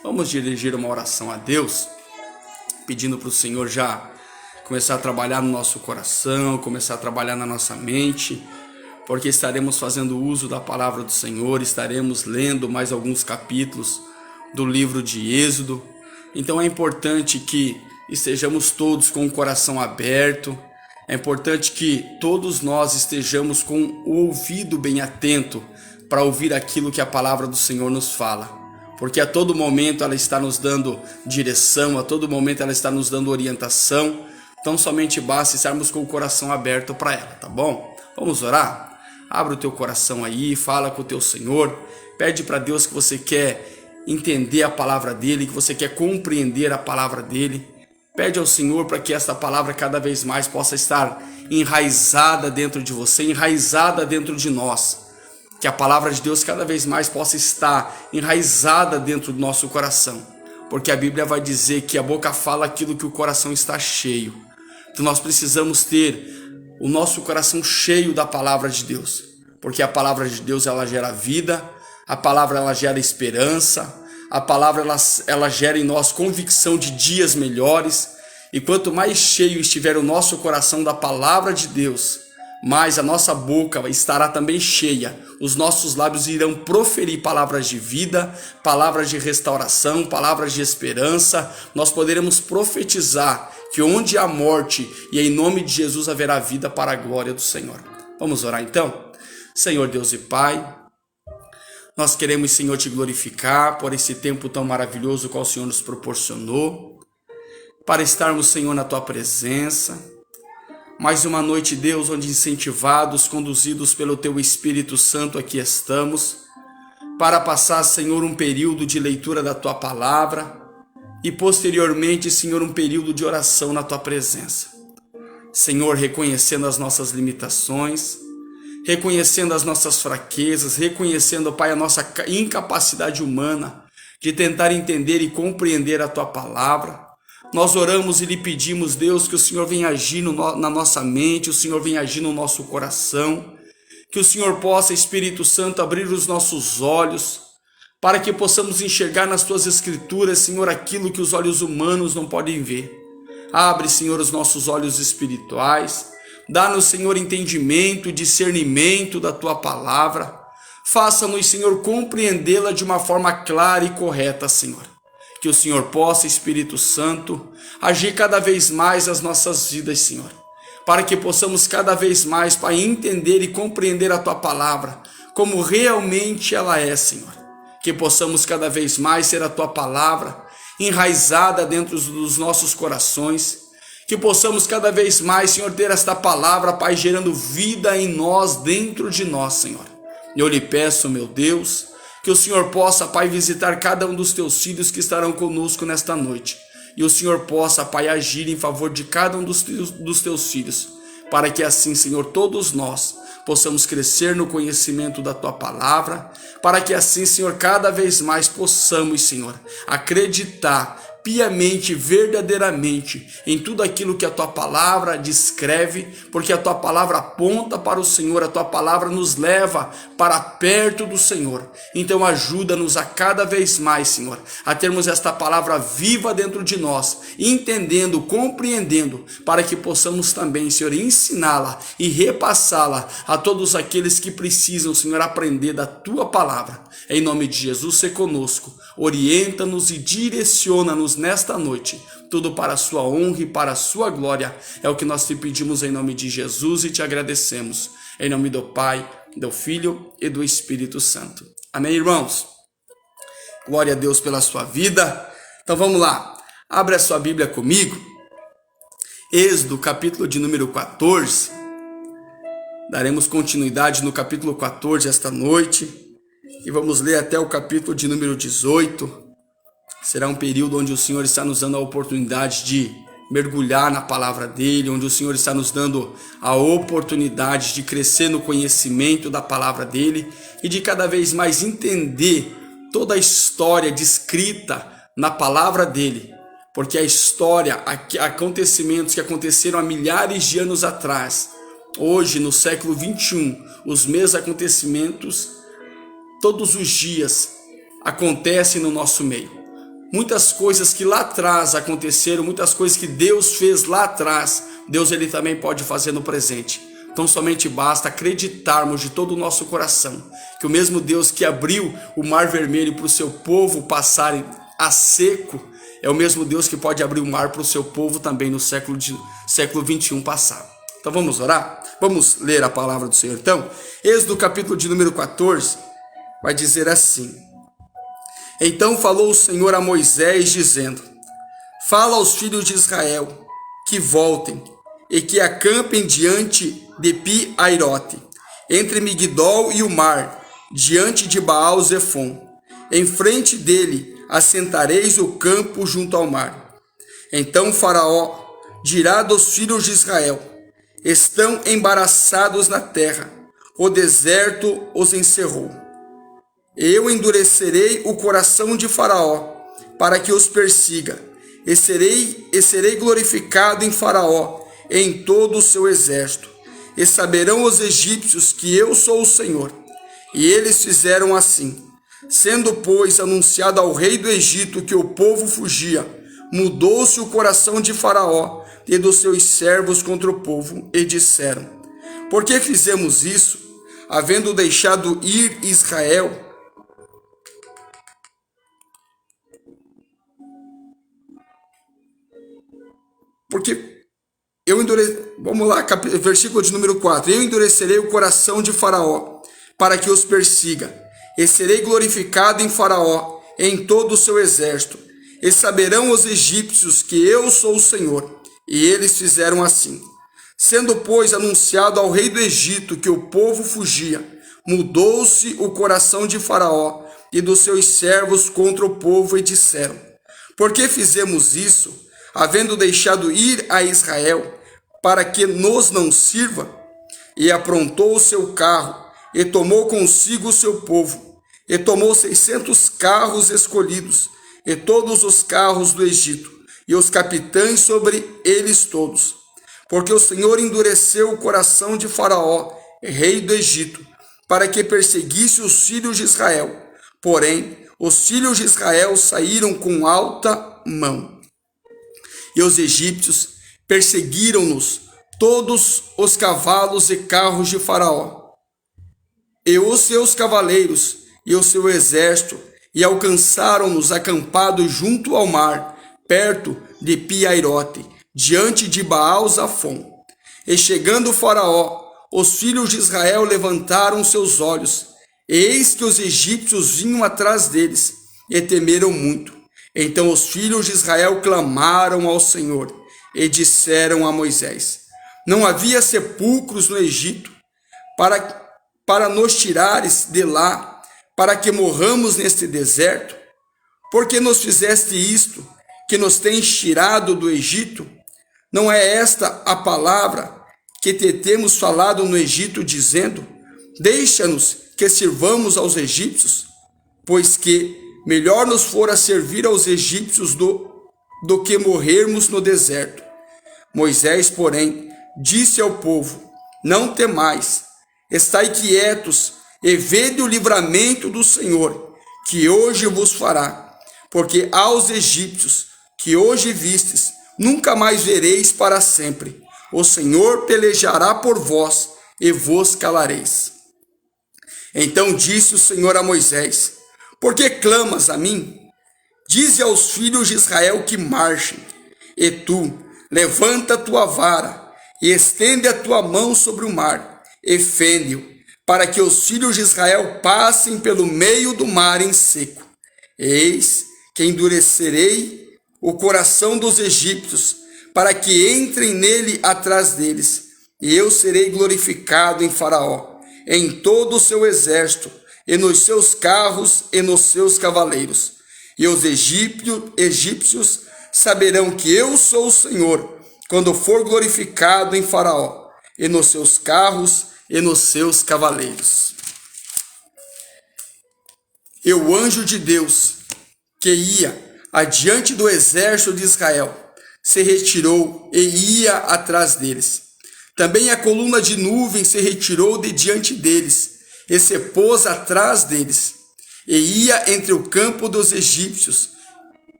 Vamos dirigir uma oração a Deus, pedindo para o Senhor já começar a trabalhar no nosso coração, começar a trabalhar na nossa mente, porque estaremos fazendo uso da palavra do Senhor, estaremos lendo mais alguns capítulos do livro de Êxodo. Então é importante que estejamos todos com o coração aberto, é importante que todos nós estejamos com o ouvido bem atento para ouvir aquilo que a palavra do Senhor nos fala. Porque a todo momento ela está nos dando direção, a todo momento ela está nos dando orientação. Então somente basta estarmos com o coração aberto para ela, tá bom? Vamos orar? Abre o teu coração aí, fala com o teu Senhor, pede para Deus que você quer entender a palavra dele, que você quer compreender a palavra dele. Pede ao Senhor para que esta palavra cada vez mais possa estar enraizada dentro de você, enraizada dentro de nós. Que a palavra de Deus cada vez mais possa estar enraizada dentro do nosso coração. Porque a Bíblia vai dizer que a boca fala aquilo que o coração está cheio. Então nós precisamos ter o nosso coração cheio da palavra de Deus. Porque a palavra de Deus ela gera vida, a palavra ela gera esperança, a palavra ela gera em nós convicção de dias melhores. E quanto mais cheio estiver o nosso coração da palavra de Deus, mais a nossa boca estará também cheia, os nossos lábios irão proferir palavras de vida, palavras de restauração, palavras de esperança. Nós poderemos profetizar que onde há morte e em nome de Jesus haverá vida para a glória do Senhor. Vamos orar então? Senhor Deus e Pai, nós queremos, Senhor, te glorificar por esse tempo tão maravilhoso que o Senhor nos proporcionou, para estarmos, Senhor, na tua presença. Mais uma noite, Deus, onde incentivados, conduzidos pelo Teu Espírito Santo, aqui estamos, para passar, Senhor, um período de leitura da Tua Palavra e, posteriormente, Senhor, um período de oração na Tua presença. Senhor, reconhecendo as nossas limitações, reconhecendo as nossas fraquezas, reconhecendo, Pai, a nossa incapacidade humana de tentar entender e compreender a Tua Palavra. Nós oramos e lhe pedimos, Deus, que o Senhor venha agir na nossa mente, o Senhor venha agir no nosso coração, que o Senhor possa, Espírito Santo, abrir os nossos olhos, para que possamos enxergar nas Tuas Escrituras, Senhor, aquilo que os olhos humanos não podem ver. Abre, Senhor, os nossos olhos espirituais, dá-nos, Senhor, entendimento, discernimento da Tua Palavra, faça-nos, Senhor, compreendê-la de uma forma clara e correta, Senhor. Que o Senhor possa, Espírito Santo, agir cada vez mais nas nossas vidas, Senhor. Para que possamos cada vez mais, Pai, entender e compreender a Tua Palavra, como realmente ela é, Senhor. Que possamos cada vez mais ser a Tua Palavra enraizada dentro dos nossos corações. Que possamos cada vez mais, Senhor, ter esta Palavra, Pai, gerando vida em nós, dentro de nós, Senhor. Eu lhe peço, meu Deus, que o Senhor possa, Pai, visitar cada um dos Teus filhos que estarão conosco nesta noite. E o Senhor possa, Pai, agir em favor de cada um dos Teus filhos. Para que assim, Senhor, todos nós possamos crescer no conhecimento da Tua Palavra. Para que assim, Senhor, cada vez mais possamos, Senhor, acreditar piamente, verdadeiramente, em tudo aquilo que a Tua Palavra descreve, porque a Tua Palavra aponta para o Senhor, a Tua Palavra nos leva para perto do Senhor. Então ajuda-nos a cada vez mais, Senhor, a termos esta Palavra viva dentro de nós, entendendo, compreendendo, para que possamos também, Senhor, ensiná-la e repassá-la a todos aqueles que precisam, Senhor, aprender da Tua Palavra. Em nome de Jesus, se conosco, orienta-nos e direciona-nos nesta noite, tudo para a Sua honra e para a Sua glória. É o que nós te pedimos em nome de Jesus e te agradecemos. Em nome do Pai, do Filho e do Espírito Santo. Amém, irmãos? Glória a Deus pela sua vida. Então vamos lá. Abre a sua Bíblia comigo. Êxodo, capítulo de número 14. Daremos continuidade no capítulo 14 esta noite. E vamos ler até o capítulo de número 18. Será um período onde o Senhor está nos dando a oportunidade de mergulhar na palavra dele, onde o Senhor está nos dando a oportunidade de crescer no conhecimento da palavra dele e de cada vez mais entender toda a história descrita na palavra dele. Porque a história, acontecimentos que aconteceram há milhares de anos atrás, hoje no século 21, os mesmos acontecimentos todos os dias acontecem no nosso meio. muitas coisas que lá atrás aconteceram, muitas coisas que Deus fez lá atrás, Deus ele também pode fazer no presente. Então somente basta acreditarmos de todo o nosso coração que o mesmo Deus que abriu o Mar Vermelho para o seu povo passar a seco, é o mesmo Deus que pode abrir o mar para o seu povo também no século 21 passado. Então vamos orar? Vamos ler a palavra do Senhor então? Êxodo capítulo de número 14 vai dizer assim: Então falou o Senhor a Moisés dizendo: Fala aos filhos de Israel que voltem e que acampem diante de Pi-Airote, entre Migdol e o mar, diante de Baal-Zefon. Em frente dele assentareis o campo junto ao mar. Então Faraó dirá dos filhos de Israel: Estão embaraçados na terra, o deserto os encerrou. Eu endurecerei o coração de Faraó, para que os persiga, e serei glorificado em Faraó, e em todo o seu exército. E saberão os egípcios que eu sou o Senhor. E eles fizeram assim. Sendo, pois, anunciado ao rei do Egito que o povo fugia, mudou-se o coração de Faraó e dos seus servos contra o povo, e disseram: Por que fizemos isso, havendo deixado ir Israel? Porque vamos lá, versículo de número 4. Eu endurecerei o coração de Faraó, para que os persiga, e serei glorificado em Faraó, em todo o seu exército. E saberão os egípcios que eu sou o Senhor. E eles fizeram assim. Sendo, pois, anunciado ao rei do Egito que o povo fugia, mudou-se o coração de Faraó e dos seus servos contra o povo, e disseram: Por que fizemos isso, havendo deixado ir a Israel, para que nos não sirva? E aprontou o seu carro, e tomou consigo o seu povo, e tomou 600 carros escolhidos, e todos os carros do Egito, e os capitães sobre eles todos. Porque o Senhor endureceu o coração de Faraó, rei do Egito, para que perseguisse os filhos de Israel. Porém, os filhos de Israel saíram com alta mão. E os egípcios perseguiram-nos todos os cavalos e carros de Faraó, e os seus cavaleiros, e o seu exército, e alcançaram-nos acampados junto ao mar, perto de Pi-Airote, diante de Baal-Zafon. E chegando Faraó, os filhos de Israel levantaram seus olhos, e eis que os egípcios vinham atrás deles, e temeram muito. Então os filhos de Israel clamaram ao Senhor, e disseram a Moisés: Não havia sepulcros no Egito, para nos tirares de lá, para que morramos neste deserto? Porque nos fizeste isto, que nos tens tirado do Egito? Não é esta a palavra que te temos falado no Egito, dizendo: Deixa-nos que sirvamos aos egípcios? Pois que melhor nos fora servir aos egípcios do que morrermos no deserto. Moisés, porém, disse ao povo: Não temais, estai quietos e vede o livramento do Senhor, que hoje vos fará. Porque aos egípcios que hoje vistes, nunca mais vereis para sempre. O Senhor pelejará por vós, e vos calareis. Então disse o Senhor a Moisés: Por que clamas a mim? Dize aos filhos de Israel que marchem. E tu, levanta a tua vara, e estende a tua mão sobre o mar, e fende-o, para que os filhos de Israel passem pelo meio do mar em seco. Eis que endurecerei o coração dos egípcios, para que entrem nele atrás deles, e eu serei glorificado em Faraó, em todo o seu exército, e nos seus carros e nos seus cavaleiros. E os egípcios saberão que eu sou o Senhor, quando for glorificado em Faraó, e nos seus carros e nos seus cavaleiros. E o anjo de Deus, que ia adiante do exército de Israel, se retirou e ia atrás deles. Também a coluna de nuvem se retirou de diante deles, e se pôs atrás deles, e ia entre o campo dos egípcios,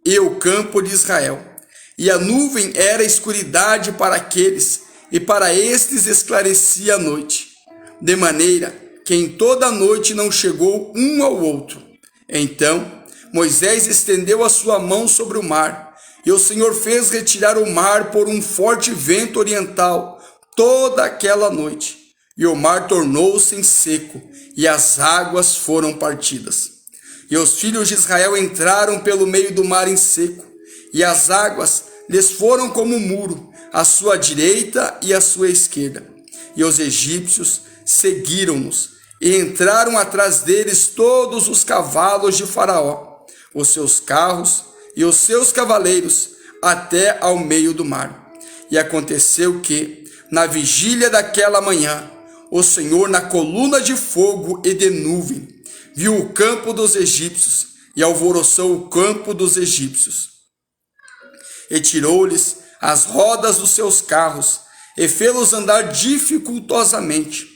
e o campo de Israel. E a nuvem era escuridade para aqueles, e para estes esclarecia a noite, de maneira que em toda a noite não chegou um ao outro. Então Moisés estendeu a sua mão sobre o mar, e o Senhor fez retirar o mar por um forte vento oriental toda aquela noite. E o mar tornou-se em seco, e as águas foram partidas. E os filhos de Israel entraram pelo meio do mar em seco, e as águas lhes foram como um muro, à sua direita e à sua esquerda. E os egípcios seguiram-nos, e entraram atrás deles todos os cavalos de Faraó, os seus carros e os seus cavaleiros, até ao meio do mar. E aconteceu que, na vigília daquela manhã, o Senhor, na coluna de fogo e de nuvem, viu o campo dos egípcios e alvoroçou o campo dos egípcios. E tirou-lhes as rodas dos seus carros e fê-los andar dificultosamente.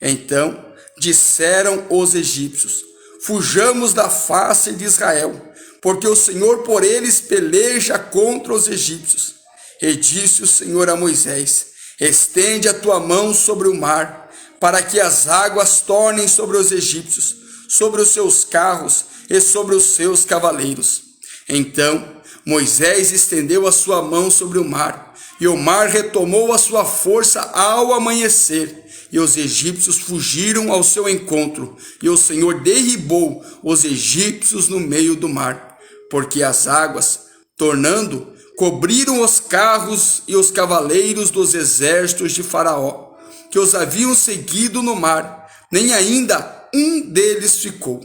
Então disseram os egípcios: fujamos da face de Israel, porque o Senhor por eles peleja contra os egípcios. E disse o Senhor a Moisés: estende a tua mão sobre o mar, para que as águas tornem sobre os egípcios, sobre os seus carros e sobre os seus cavaleiros. Então Moisés estendeu a sua mão sobre o mar, e o mar retomou a sua força ao amanhecer, e os egípcios fugiram ao seu encontro, e o Senhor derribou os egípcios no meio do mar, porque as águas, tornando, cobriram os carros e os cavaleiros dos exércitos de Faraó, que os haviam seguido no mar, nem ainda um deles ficou.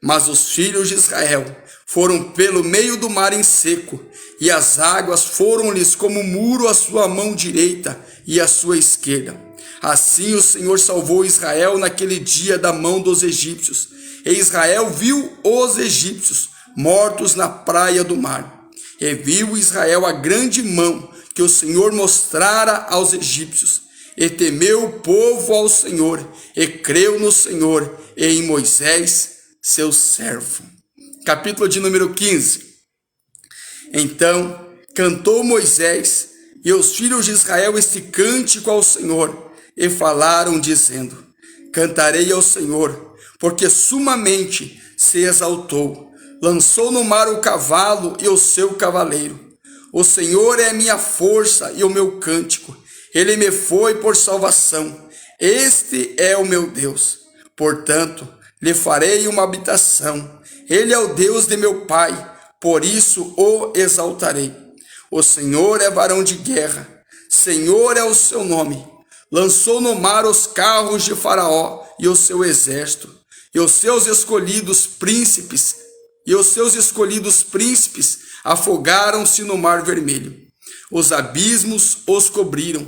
Mas os filhos de Israel foram pelo meio do mar em seco, e as águas foram-lhes como muro à sua mão direita e à sua esquerda. Assim o Senhor salvou Israel naquele dia da mão dos egípcios, e Israel viu os egípcios mortos na praia do mar. E viu Israel a grande mão que o Senhor mostrara aos egípcios, e temeu o povo ao Senhor, e creu no Senhor e em Moisés, seu servo. Capítulo de número 15. Então cantou Moisés e os filhos de Israel este cântico ao Senhor, e falaram dizendo: cantarei ao Senhor, porque sumamente se exaltou, lançou no mar o cavalo e o seu cavaleiro. O Senhor é a minha força e o meu cântico, ele me foi por salvação, este é o meu Deus. Portanto, lhe farei uma habitação, ele é o Deus de meu pai, por isso o exaltarei. O Senhor é varão de guerra, Senhor é o seu nome. Lançou no mar os carros de Faraó e o seu exército, e os seus escolhidos príncipes, afogaram-se no mar vermelho. Os abismos os cobriram,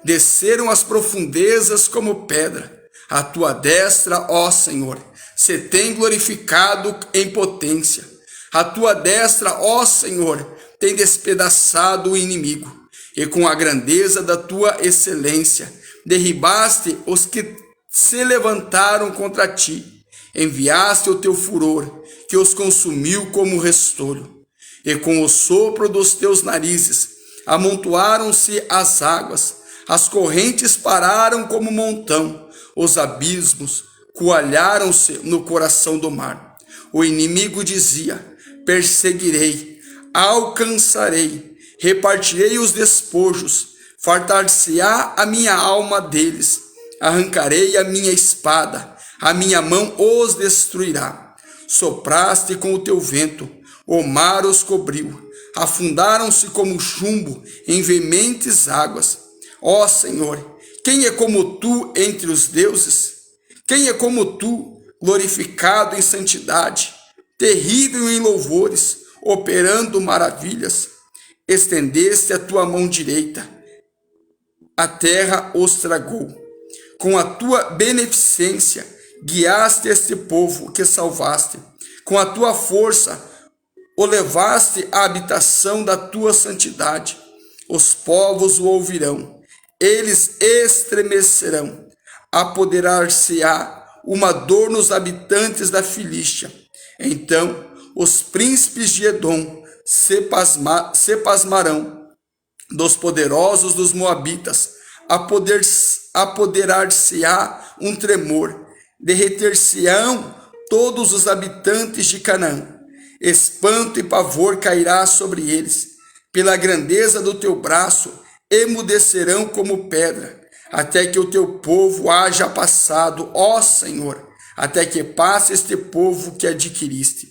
desceram as profundezas como pedra. A tua destra, ó Senhor, se tem glorificado em potência. A tua destra, ó Senhor, tem despedaçado o inimigo, e com a grandeza da tua excelência derribaste os que se levantaram contra ti. Enviaste o teu furor, que os consumiu como restolho, e com o sopro dos teus narizes amontoaram-se as águas, as correntes pararam como montão, os abismos coalharam-se no coração do mar. O inimigo dizia: perseguirei, alcançarei, repartirei os despojos, fartar-se-á a minha alma deles, arrancarei a minha espada, a minha mão os destruirá. Sopraste com o teu vento, o mar os cobriu, afundaram-se como chumbo em veementes águas. Ó Senhor, quem é como tu entre os deuses? Quem é como tu, glorificado em santidade, terrível em louvores, operando maravilhas? Estendeste a tua mão direita, a terra os tragou. Com a tua beneficência guiaste este povo que salvaste. Com a tua força o levaste à habitação da tua santidade. Os povos o ouvirão, eles estremecerão. Apoderar-se-á uma dor nos habitantes da Filístia. Então os príncipes de Edom se pasmarão dos poderosos dos moabitas, apoderar-se-á um tremor, derreter-se-ão todos os habitantes de Canaã. Espanto e pavor cairá sobre eles. Pela grandeza do teu braço, emudecerão como pedra, até que o teu povo haja passado, ó Senhor, até que passe este povo que adquiriste.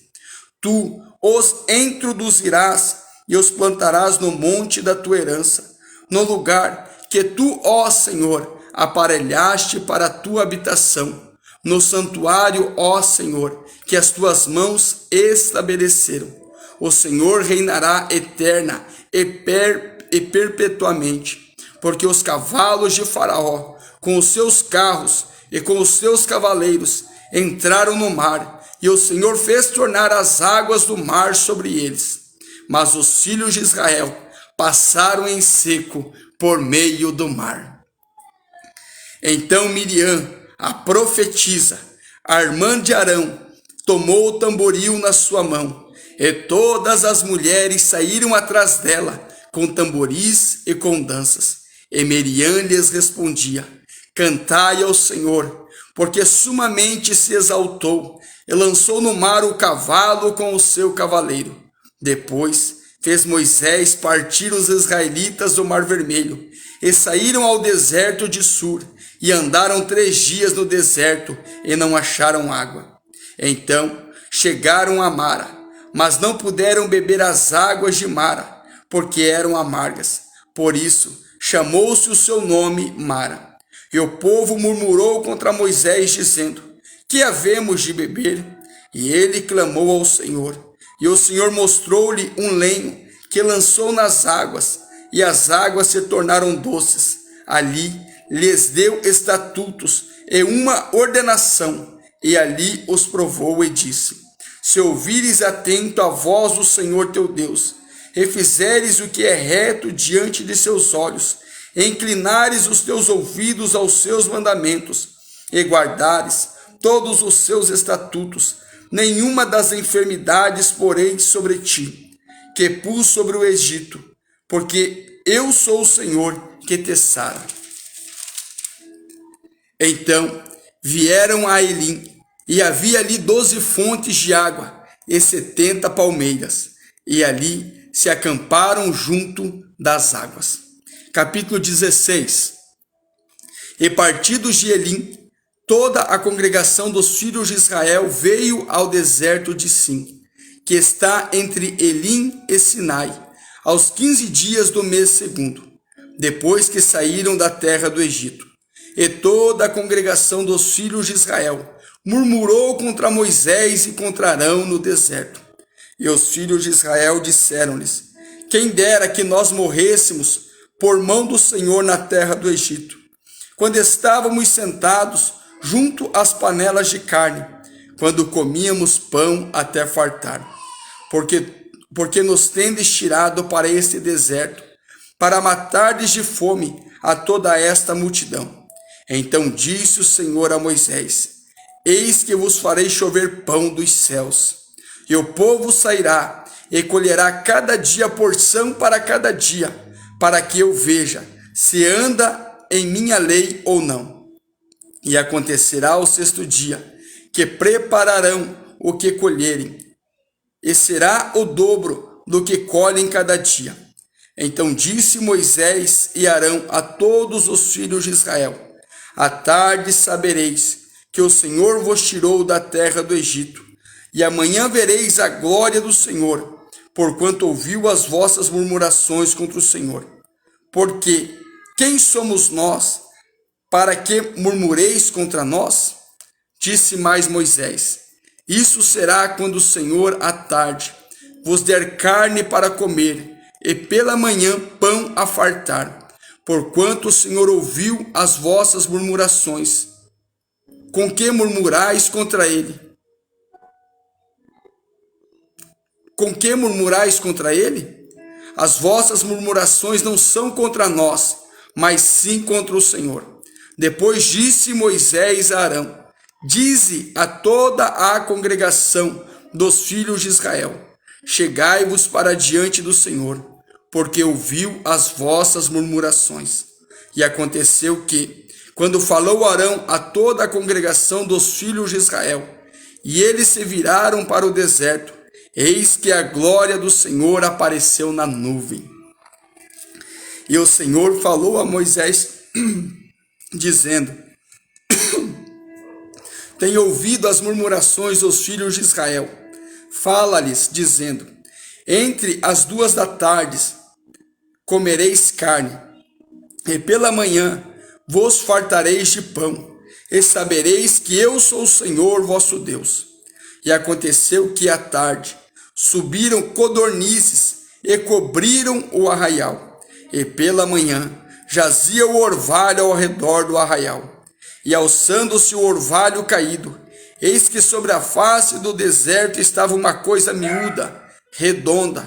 Tu os introduzirás e os plantarás no monte da tua herança, no lugar que tu, ó Senhor, aparelhaste para a tua habitação, no santuário, ó Senhor, que as tuas mãos estabeleceram. O Senhor reinará eterna e perpetuamente, porque os cavalos de Faraó, com os seus carros e com os seus cavaleiros, entraram no mar, e o Senhor fez tornar as águas do mar sobre eles. Mas os filhos de Israel passaram em seco por meio do mar. Então Miriam, a profetisa, a irmã de Arão, tomou o tamboril na sua mão, e todas as mulheres saíram atrás dela, com tamboris e com danças. E Miriam lhes respondia: cantai ao Senhor, porque sumamente se exaltou, e lançou no mar o cavalo com o seu cavaleiro. Depois fez Moisés partir os israelitas do Mar Vermelho, e saíram ao deserto de Sur, e andaram 3 dias no deserto, e não acharam água. Então chegaram a Mara, mas não puderam beber as águas de Mara, porque eram amargas. Por isso chamou-se o seu nome Mara. E o povo murmurou contra Moisés, dizendo: que havemos de beber? E ele clamou ao Senhor. E o Senhor mostrou-lhe um lenho que lançou nas águas, e as águas se tornaram doces. Ali lhes deu estatutos e uma ordenação, e ali os provou e disse: se ouvires atento a voz do Senhor teu Deus, e fizeres o que é reto diante de seus olhos, e inclinares os teus ouvidos aos seus mandamentos, e guardares todos os seus estatutos, nenhuma das enfermidades porém sobre ti, que pus sobre o Egito, porque eu sou o Senhor que te sara. Então vieram a Elim, e havia ali 12 fontes de água e 70 palmeiras, e ali se acamparam junto das águas. Capítulo 16. E partidos de Elim, toda a congregação dos filhos de Israel veio ao deserto de Sim, que está entre Elim e Sinai, aos 15 dias do mês segundo, depois que saíram da terra do Egito. E toda a congregação dos filhos de Israel murmurou contra Moisés e contra Arão no deserto. E os filhos de Israel disseram-lhes: quem dera que nós morrêssemos por mão do Senhor na terra do Egito, quando estávamos sentados junto às panelas de carne, quando comíamos pão até fartar. Porque nos tendes tirado para este deserto, para matardes de fome a toda esta multidão. Então disse o Senhor a Moisés: eis que vos farei chover pão dos céus, e o povo sairá e colherá cada dia porção para cada dia, para que eu veja se anda em minha lei ou não. E acontecerá ao 6º dia, que prepararão o que colherem, e será o dobro do que colhem cada dia. Então disse Moisés e Arão a todos os filhos de Israel: à tarde sabereis que o Senhor vos tirou da terra do Egito, e amanhã vereis a glória do Senhor, porquanto ouviu as vossas murmurações contra o Senhor. Porque quem somos nós, para que murmureis contra nós? Disse mais Moisés: isso será quando o Senhor à tarde vos der carne para comer, e pela manhã pão a fartar, porquanto o Senhor ouviu as vossas murmurações. Com que murmurais contra ele? Com que murmurais contra ele? As vossas murmurações não são contra nós, mas sim contra o Senhor. Depois disse Moisés a Arão: dize a toda a congregação dos filhos de Israel: chegai-vos para diante do Senhor, porque ouviu as vossas murmurações. E aconteceu que, quando falou Arão a toda a congregação dos filhos de Israel, e eles se viraram para o deserto, eis que a glória do Senhor apareceu na nuvem. E o Senhor falou a Moisés, dizendo: Tenho ouvido as murmurações dos filhos de Israel. Fala-lhes, dizendo: Entre as 2 da tarde comereis carne, e pela manhã vos fartareis de pão, e sabereis que eu sou o Senhor vosso Deus. E aconteceu que à tarde subiram codornizes e cobriram o arraial, e pela manhã jazia o orvalho ao redor do arraial. E alçando-se o orvalho caído, eis que sobre a face do deserto estava uma coisa miúda, redonda,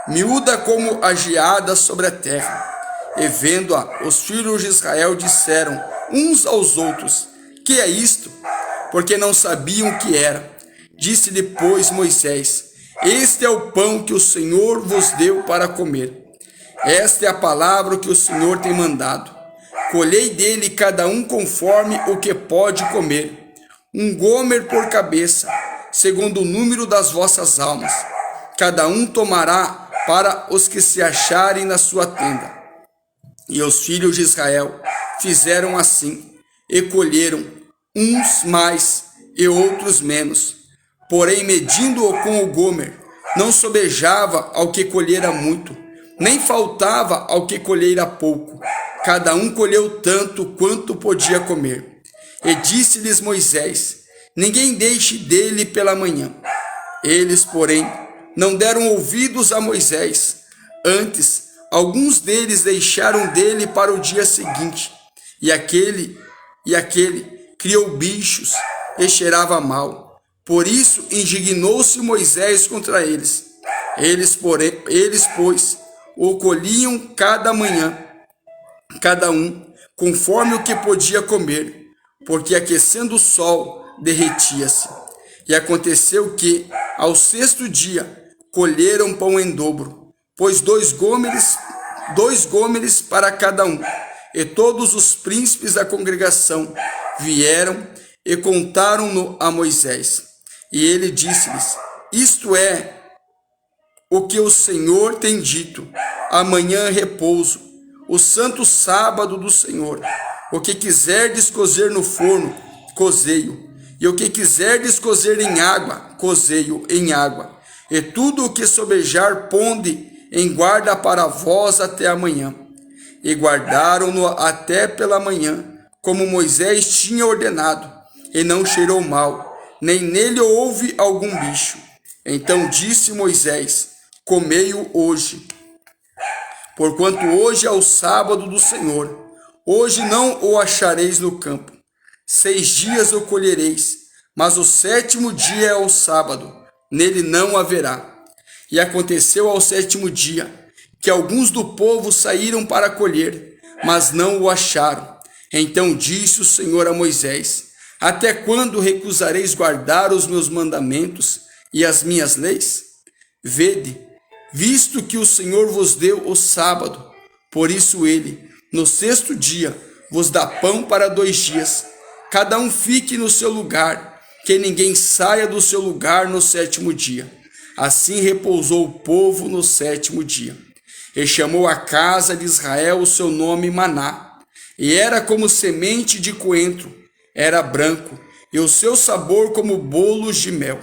miúda como a geada sobre a terra. E vendo-a, os filhos de Israel disseram uns aos outros: Que é isto? Porque não sabiam o que era. Disse depois Moisés: Este é o pão que o Senhor vos deu para comer. Esta é a palavra que o Senhor tem mandado. Colhei dele cada um conforme o que pode comer, 1 gomer por cabeça, segundo o número das vossas almas. Cada um tomará para os que se acharem na sua tenda. E os filhos de Israel fizeram assim, e colheram, uns mais e outros menos. Porém, medindo-o com o gomer, não sobejava ao que colhera muito, nem faltava ao que colhera pouco. Cada um colheu tanto quanto podia comer. E disse-lhes Moisés: Ninguém deixe dele pela manhã. Eles, porém, não deram ouvidos a Moisés. Antes, alguns deles deixaram dele para o dia seguinte. E aquele criou bichos e cheirava mal. Por isso indignou-se Moisés contra eles. Eles, pois, o colhiam cada manhã, cada um, conforme o que podia comer, porque aquecendo o sol, derretia-se. E aconteceu que, ao 6º dia, colheram pão em dobro, pois 2 gomeres para cada um. E todos os príncipes da congregação vieram e contaram-no a Moisés. E ele disse-lhes: Isto é o que o Senhor tem dito: amanhã repouso, o santo sábado do Senhor. O que quiserdes cozer no forno, cozei-o, e o que quiserdes cozer em água, cozei-o em água. E tudo o que sobejar, ponde em guarda para vós até amanhã. E guardaram-no até pela manhã, como Moisés tinha ordenado, e não cheirou mal, nem nele houve algum bicho. Então disse Moisés: Comei-o hoje, porquanto hoje é o sábado do Senhor. Hoje não o achareis no campo. 6 dias o colhereis, mas o 7º dia é o sábado, nele não haverá. E aconteceu ao 7º dia, que alguns do povo saíram para colher, mas não o acharam. Então disse o Senhor a Moisés: Até quando recusareis guardar os meus mandamentos e as minhas leis? Vede, visto que o Senhor vos deu o sábado, por isso ele, no 6º dia, vos dá pão para 2 dias. Cada um fique no seu lugar, que ninguém saia do seu lugar no 7º dia. Assim repousou o povo no 7º dia. E chamou a casa de Israel o seu nome Maná. E era como semente de coentro, era branco, e o seu sabor como bolos de mel.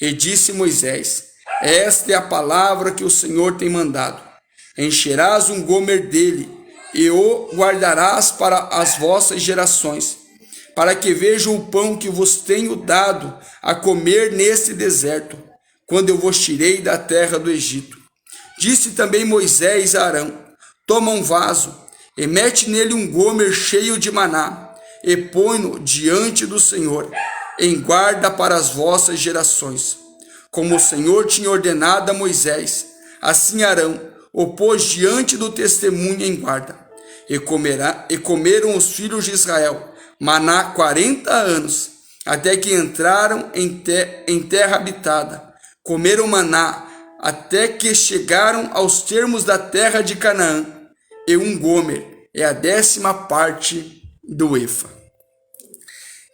E disse Moisés: Esta é a palavra que o Senhor tem mandado. Encherás 1 gomer dele, e o guardarás para as vossas gerações, para que vejam o pão que vos tenho dado a comer neste deserto, quando eu vos tirei da terra do Egito. Disse também Moisés a Arão: Toma um vaso, e mete nele 1 gomer cheio de maná, e põe-no diante do Senhor, em guarda para as vossas gerações. Como o Senhor tinha ordenado a Moisés, assim Arão o pôs diante do testemunho em guarda. E comeram os filhos de Israel maná 40 anos, até que entraram em terra habitada. Comeram maná até que chegaram aos termos da terra de Canaã, e um gomer é a 10ª parte do efa.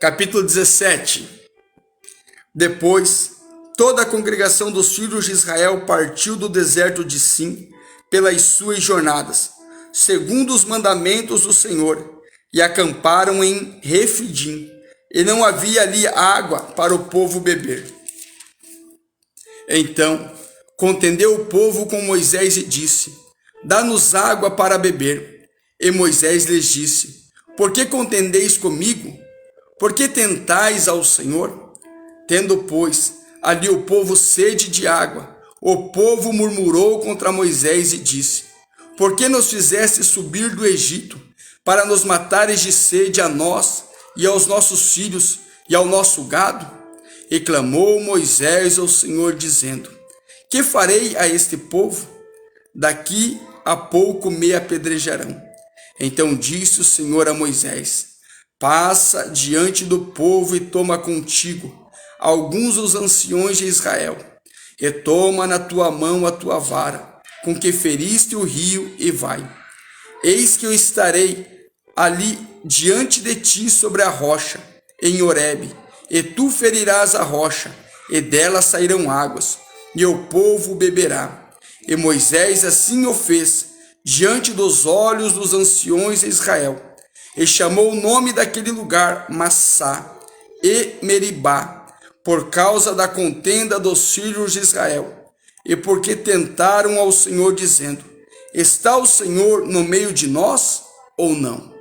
Capítulo 17. Depois, toda a congregação dos filhos de Israel partiu do deserto de Sim pelas suas jornadas, segundo os mandamentos do Senhor, e acamparam em Refidim, e não havia ali água para o povo beber. Então contendeu o povo com Moisés e disse: dá-nos água para beber. E Moisés lhes disse: por que contendeis comigo? Por que tentais ao Senhor? Tendo, pois, ali o povo sede de água, o povo murmurou contra Moisés e disse: por que nos fizeste subir do Egito, para nos matares de sede a nós e aos nossos filhos e ao nosso gado? E clamou Moisés ao Senhor, dizendo: que farei a este povo? Daqui a pouco me apedrejarão. Então disse o Senhor a Moisés: passa diante do povo e toma contigo alguns dos anciões de Israel, e toma na tua mão a tua vara, com que feriste o rio, e vai. Eis que eu estarei ali diante de ti sobre a rocha, em Horebe, e tu ferirás a rocha, e dela sairão águas, e o povo beberá. E Moisés assim o fez, diante dos olhos dos anciões de Israel, e chamou o nome daquele lugar Massá e Meribá, por causa da contenda dos filhos de Israel, e porque tentaram ao Senhor, dizendo: está o Senhor no meio de nós ou não?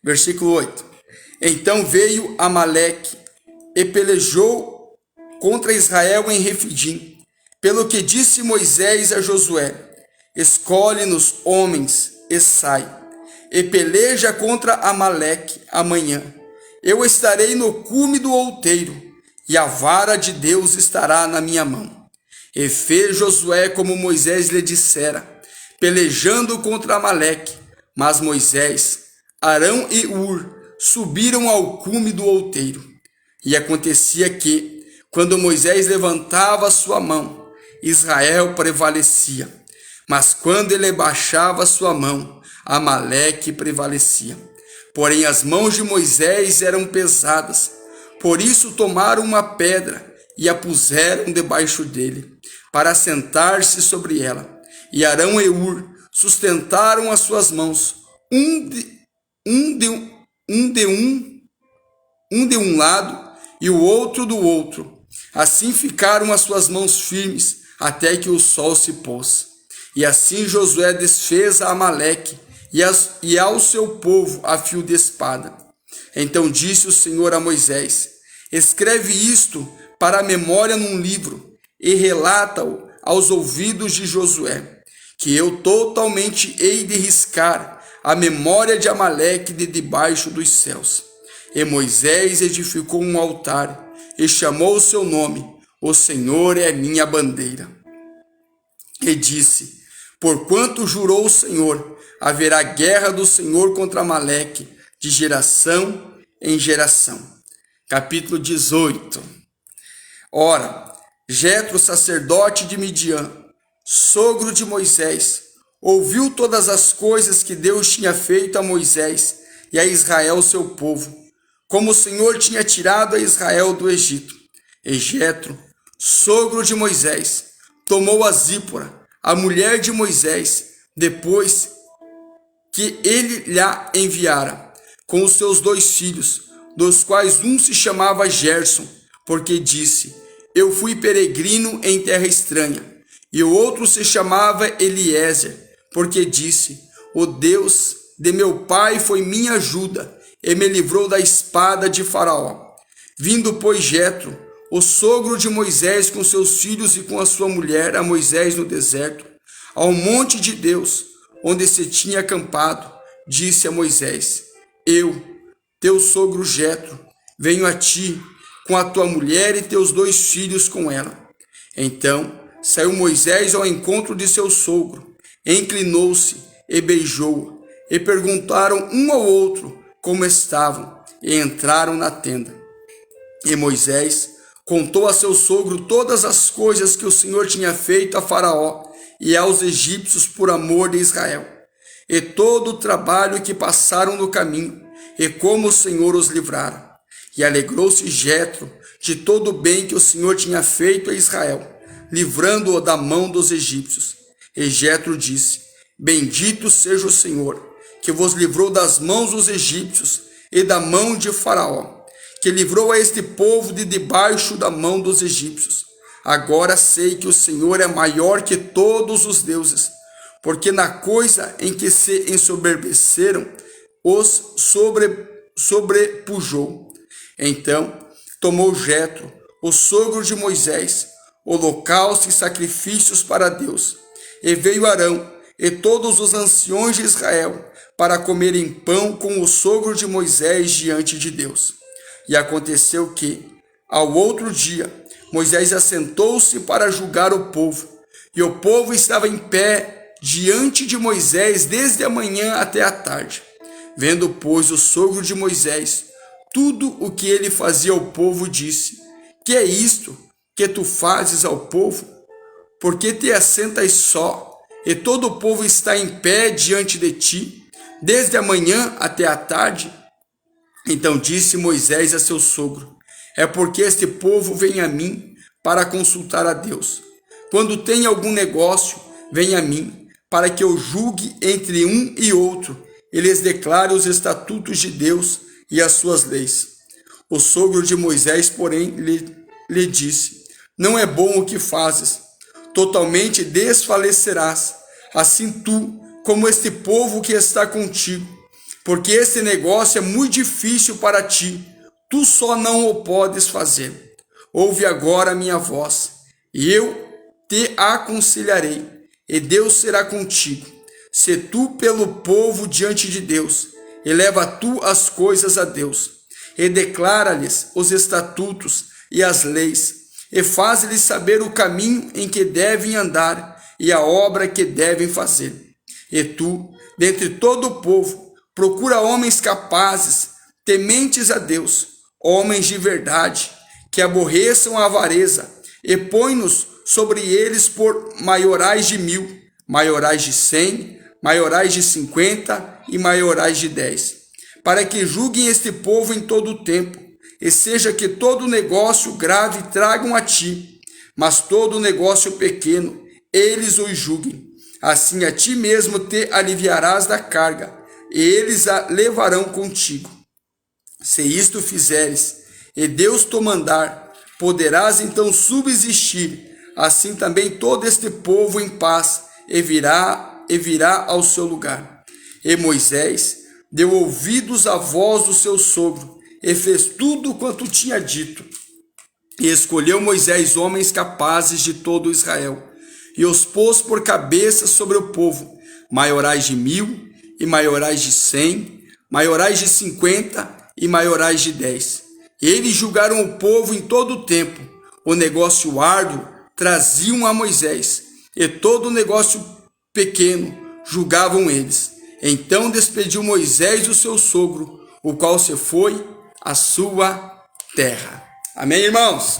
Versículo 8. Então veio Amaleque e pelejou contra Israel em Refidim, pelo que disse Moisés a Josué: escolhe-nos homens e sai, e peleja contra Amaleque amanhã. Eu estarei no cume do outeiro, e a vara de Deus estará na minha mão. E fez Josué como Moisés lhe dissera, pelejando contra Amaleque. Mas Moisés, Arão e Ur subiram ao cume do outeiro. E acontecia que, quando Moisés levantava sua mão, Israel prevalecia. Mas quando ele baixava sua mão, Amaleque prevalecia. Porém as mãos de Moisés eram pesadas, por isso tomaram uma pedra e a puseram debaixo dele, para sentar-se sobre ela. E Arão e Ur sustentaram as suas mãos, um de um lado e o outro do outro. Assim ficaram as suas mãos firmes até que o sol se pôs. E assim Josué desfez a Amaleque e ao seu povo a fio de espada. Então disse o Senhor a Moisés: escreve isto para a memória num livro e relata-o aos ouvidos de Josué, que eu totalmente hei de riscar a memória de Amaleque de debaixo dos céus. E Moisés edificou um altar e chamou o seu nome: o Senhor é a minha bandeira. E disse: porquanto jurou o Senhor, haverá guerra do Senhor contra Amaleque, de geração em geração. Capítulo 18. Ora, Jetro, sacerdote de Midian, sogro de Moisés, ouviu todas as coisas que Deus tinha feito a Moisés e a Israel, seu povo, como o Senhor tinha tirado a Israel do Egito. E Jetro, sogro de Moisés, tomou a Zípora, a mulher de Moisés, depois que ele lhe enviara, com os seus 2 filhos, dos quais um se chamava Gerson, porque disse: eu fui peregrino em terra estranha, e o outro se chamava Eliezer, porque disse: o Deus de meu pai foi minha ajuda, e me livrou da espada de Faraó. Vindo, pois, Jetro, o sogro de Moisés, com seus filhos e com a sua mulher, a Moisés no deserto, ao monte de Deus, onde se tinha acampado, disse a Moisés: eu, teu sogro Jetro, venho a ti, com a tua mulher e teus 2 filhos com ela. Então saiu Moisés ao encontro de seu sogro, inclinou-se e beijou-o, e perguntaram um ao outro como estavam, e entraram na tenda. E Moisés Contou a seu sogro todas as coisas que o Senhor tinha feito a Faraó e aos egípcios por amor de Israel, e todo o trabalho que passaram no caminho, e como o Senhor os livrara. E alegrou-se Jetro de todo o bem que o Senhor tinha feito a Israel, livrando-o da mão dos egípcios. E Jetro disse: Bendito seja o Senhor, que vos livrou das mãos dos egípcios e da mão de Faraó, que livrou a este povo de debaixo da mão dos egípcios. Agora sei que o Senhor é maior que todos os deuses, porque na coisa em que se ensoberbeceram, os sobrepujou. Então tomou Jetro, o sogro de Moisés, holocaustos e sacrifícios para Deus. E veio Arão e todos os anciões de Israel para comerem pão com o sogro de Moisés diante de Deus. E aconteceu que, ao outro dia, Moisés assentou-se para julgar o povo, e o povo estava em pé diante de Moisés desde a manhã até a tarde. Vendo, pois, o sogro de Moisés tudo o que ele fazia ao povo, disse: Que é isto que tu fazes ao povo? Por que te assentas só, e todo o povo está em pé diante de ti, desde a manhã até a tarde? Então disse Moisés a seu sogro: É porque este povo vem a mim para consultar a Deus. Quando tem algum negócio, vem a mim, para que eu julgue entre um e outro, e lhes declare os estatutos de Deus e as suas leis. O sogro de Moisés, porém, lhe disse: Não é bom o que fazes, totalmente desfalecerás, assim tu como este povo que está contigo, porque este negócio é muito difícil para ti, tu só não o podes fazer. Ouve agora a minha voz, e eu te aconselharei, e Deus será contigo. Se tu pelo povo diante de Deus, e leva tu as coisas a Deus, e declara-lhes os estatutos e as leis, e faz-lhes saber o caminho em que devem andar e a obra que devem fazer. E tu, dentre todo o povo, procura homens capazes, tementes a Deus, homens de verdade, que aborreçam a avareza, e põe-nos sobre eles por maiorais de 1000, maiorais de 100, maiorais de 50 e maiorais de 10, para que julguem este povo em todo o tempo, e seja que todo negócio grave tragam a ti, mas todo negócio pequeno eles os julguem. Assim a ti mesmo te aliviarás da carga, e eles a levarão contigo. Se isto fizeres, e Deus te mandar, poderás então subsistir, assim também todo este povo em paz, e virá ao seu lugar. E Moisés deu ouvidos à voz do seu sogro, e fez tudo quanto tinha dito. E escolheu Moisés homens capazes de todo Israel, e os pôs por cabeça sobre o povo, maiorais de 1000, e maiorais de 100, maiorais de 50 e maiorais de 10. Eles julgaram o povo em todo o tempo. O negócio árduo traziam a Moisés, e todo o negócio pequeno julgavam eles. Então despediu Moisés o seu sogro, o qual se foi à sua terra. Amém, irmãos?